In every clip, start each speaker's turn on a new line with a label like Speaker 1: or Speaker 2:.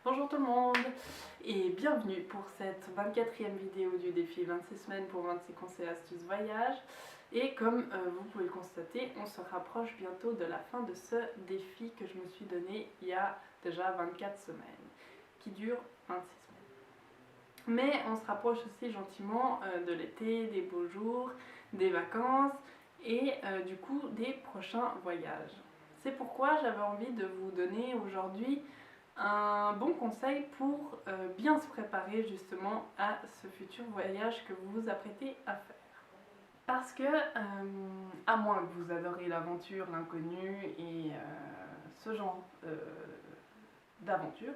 Speaker 1: Bonjour tout le monde et bienvenue pour cette 24e vidéo du défi 26 semaines pour 26 conseils astuces voyage. Et comme vous pouvez le constater, on se rapproche bientôt de la fin de ce défi que je me suis donné il y a déjà 24 semaines, qui dure 26 semaines. Mais on se rapproche aussi gentiment de l'été, des beaux jours, des vacances et du coup des prochains voyages. C'est pourquoi j'avais envie de vous donner aujourd'hui un bon conseil pour bien se préparer justement à ce futur voyage que vous vous apprêtez à faire. Parce que, à moins que vous adorez l'aventure, l'inconnu et ce genre d'aventure,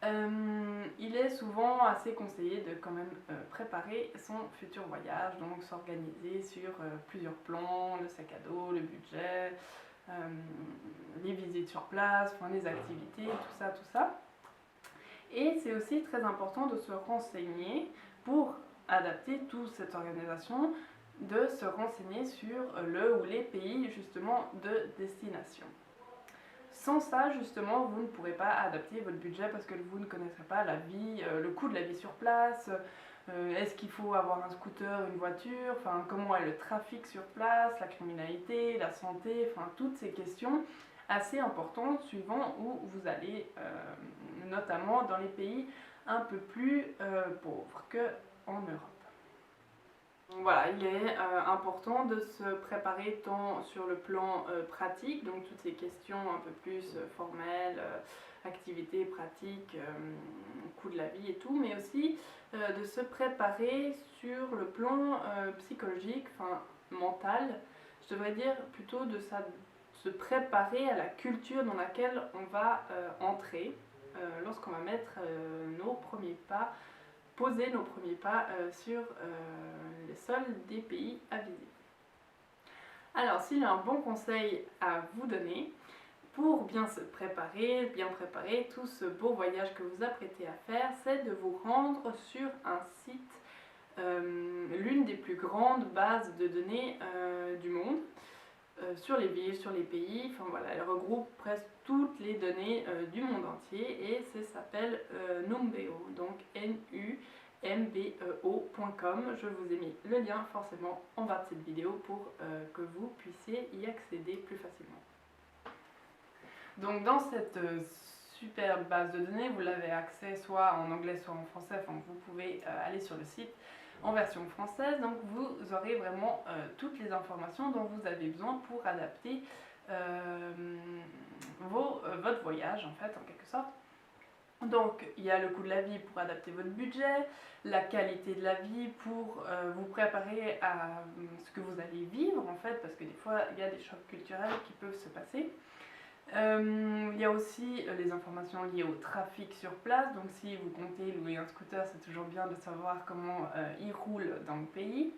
Speaker 1: il est souvent assez conseillé de quand même préparer son futur voyage, donc s'organiser sur plusieurs plans, le sac à dos, le budget, les visites sur place, enfin, les activités, tout ça. Et c'est aussi très important de se renseigner pour adapter toute cette organisation, de se renseigner sur le ou les pays justement de destination. Sans ça, justement, vous ne pourrez pas adapter votre budget parce que vous ne connaîtrez pas la vie, le coût de la vie sur place. Est-ce qu'il faut avoir un scooter, une voiture, enfin, comment est le trafic sur place, la criminalité, la santé, enfin, toutes ces questions assez importantes suivant où vous allez, notamment dans les pays un peu plus pauvres qu'en Europe. Voilà, il est important de se préparer tant sur le plan pratique, donc toutes ces questions un peu plus formelles, activités pratiques, coût de la vie et tout, mais aussi de se préparer sur le plan psychologique, enfin mental, je devrais dire plutôt de se préparer à la culture dans laquelle on va entrer lorsqu'on va mettre nos premiers pas, poser nos premiers pas sur les sols des pays à visiter. Alors, s'il y a un bon conseil à vous donner pour bien se préparer, bien préparer tout ce beau voyage que vous apprêtez à faire, c'est de vous rendre sur un site, l'une des plus grandes bases de données du monde, sur les villes, sur les pays, enfin voilà, elle regroupe presque toutes les données du monde entier et ça s'appelle Numbeo, donc numbeo.com. Je vous ai mis le lien forcément en bas de cette vidéo pour que vous puissiez y accéder plus facilement. Donc dans cette superbe base de données, vous l'avez accès soit en anglais soit en français, enfin vous pouvez aller sur le site en version française, donc vous aurez vraiment toutes les informations dont vous avez besoin pour adapter votre voyage en fait en quelque sorte. Donc il y a le coût de la vie pour adapter votre budget, la qualité de la vie pour vous préparer à ce que vous allez vivre en fait, parce que des fois il y a des chocs culturels qui peuvent se passer. Il y a aussi les informations liées au trafic sur place, donc si vous comptez louer un scooter, c'est toujours bien de savoir comment il roule dans le pays,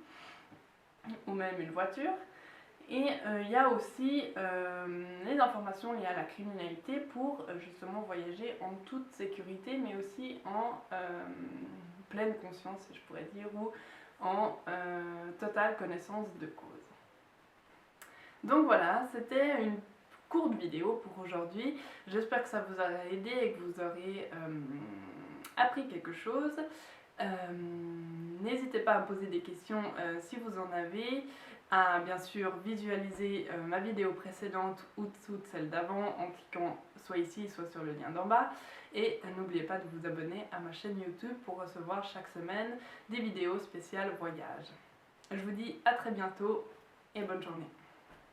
Speaker 1: ou même une voiture. Et il y a aussi les informations liées à la criminalité pour justement voyager en toute sécurité, mais aussi en pleine conscience, si je pourrais dire, ou en totale connaissance de cause. Donc voilà, c'était une courte vidéo pour aujourd'hui. J'espère que ça vous aura aidé et que vous aurez appris quelque chose. N'hésitez pas à me poser des questions si vous en avez, à bien sûr visualiser ma vidéo précédente ou dessous de celle d'avant en cliquant soit ici soit sur le lien d'en bas, et n'oubliez pas de vous abonner à ma chaîne YouTube pour recevoir chaque semaine des vidéos spéciales voyage. Je vous dis à très bientôt et bonne journée.